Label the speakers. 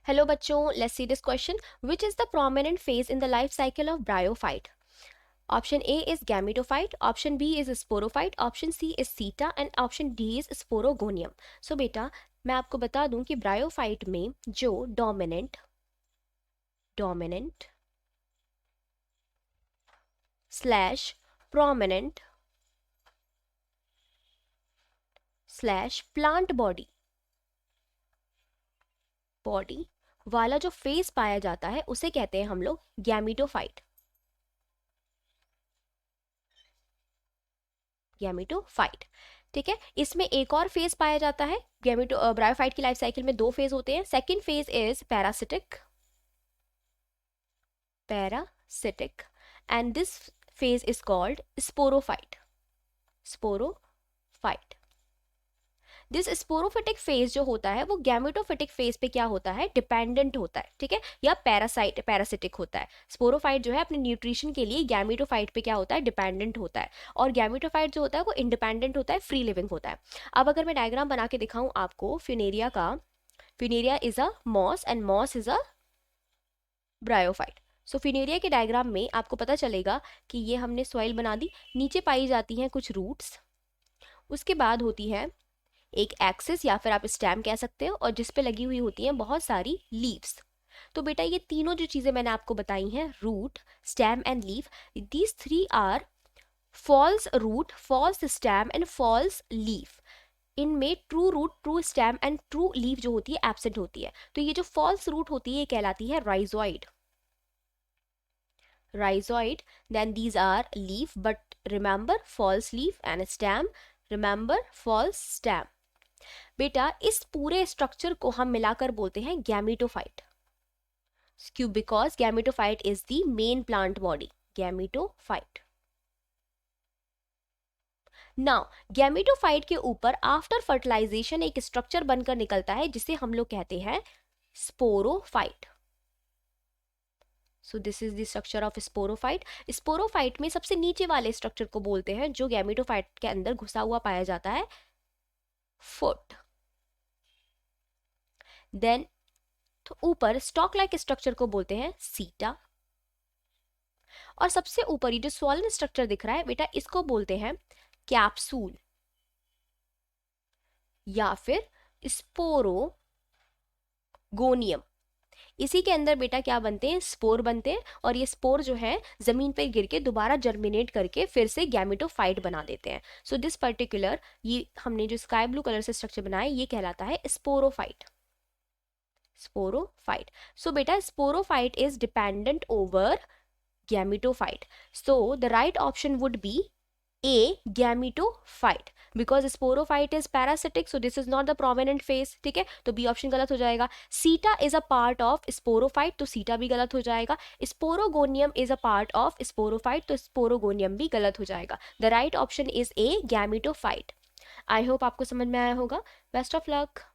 Speaker 1: Hello bachcho, let's see this question. Which is the prominent phase in the life cycle of bryophyte? Option A is gametophyte, option B is sporophyte, option C is seta and option D is sporogonium. So बेटा मैं आपको बता दूं कि bryophyte में जो dominant slash prominent slash plant body वाला जो फेज पाया जाता है उसे कहते हैं हम लोग गैमीटोफाइट। ठीक है, इसमें एक और फेज पाया जाता है। ब्रायोफाइट की लाइफ साइकिल में दो फेज होते हैं। Second phase is parasitic and this phase is called sporophyte. This sporophytic phase जो होता है वो गैमेटोफिटिक फेज पे क्या होता है, डिपेंडेंट होता है। ठीक है, या पैरासिटिक होता है। स्पोरोफाइट जो है अपने न्यूट्रिशन के लिए गैमेटोफाइट पे क्या होता है, डिपेंडेंट होता है। और गैमेटोफाइट जो होता है वो इंडिपेंडेंट होता है, फ्री लिविंग होता है। अब अगर मैं डायग्राम बना के दिखाऊं आपको फ्यूनेरिया का, Funaria is a moss and moss is a bryophyte. So Funaria के डायग्राम में आपको पता चलेगा कि ये हमने सॉइल बना दी, नीचे पाई जाती हैं कुछ रूट्स, उसके बाद होती है एक एक्सिस या फिर आप स्टेम कह सकते हो, और जिस पे लगी हुई होती हैं बहुत सारी लीव्स। तो बेटा ये तीनों जो चीजें मैंने आपको बताई हैं, root, stem and leaf, these three are false root, false stem and false leaf. इनमें true root, true stem and true leaf जो होती है एब्सेंट होती है। तो ये जो फॉल्स रूट होती है ये कहलाती है rhizoid. Then these are leaf, but remember false leaf, and stem, remember false stem. बेटा इस पूरे स्ट्रक्चर को हम मिलाकर बोलते हैं gametophyte, because gametophyte is the main plant body, gametophyte. Now gametophyte के ऊपर आफ्टर फर्टिलाइजेशन एक स्ट्रक्चर बनकर निकलता है जिसे हम लोग कहते हैं sporophyte. So this is the structure of sporophyte. Sporophyte में सबसे नीचे वाले स्ट्रक्चर को बोलते हैं जो गैमेटोफाइट के अंदर घुसा हुआ पाया जाता है, फुट। देन तो ऊपर स्टॉक लाइक स्ट्रक्चर को बोलते हैं सीटा, और सबसे ऊपर ये जो स्वॉलन स्ट्रक्चर दिख रहा है बेटा इसको बोलते हैं कैप्सूल या फिर स्पोरोगोनियम। इसी के अंदर बेटा क्या बनते हैं, स्पोर बनते हैं, और ये स्पोर जो है जमीन पर गिर के दोबारा जर्मिनेट करके फिर से गैमेटोफाइट बना देते हैं। सो दिस पर्टिकुलर, ये हमने जो स्काई ब्लू कलर से स्ट्रक्चर बनाया ये कहलाता है sporophyte. So beta sporophyte is dependent over gametophyte. So the right option would be A, gametophyte, because sporophyte is parasitic, so this is not the prominent phase. ठीक है, तो B option गलत हो जाएगा। Seta is a part of sporophyte, तो Seta भी गलत हो जाएगा। Sporogonium is a part of sporophyte, तो sporogonium भी गलत हो जाएगा। The right option is A, gametophyte. I hope आपको समझ में आया होगा। Best of luck.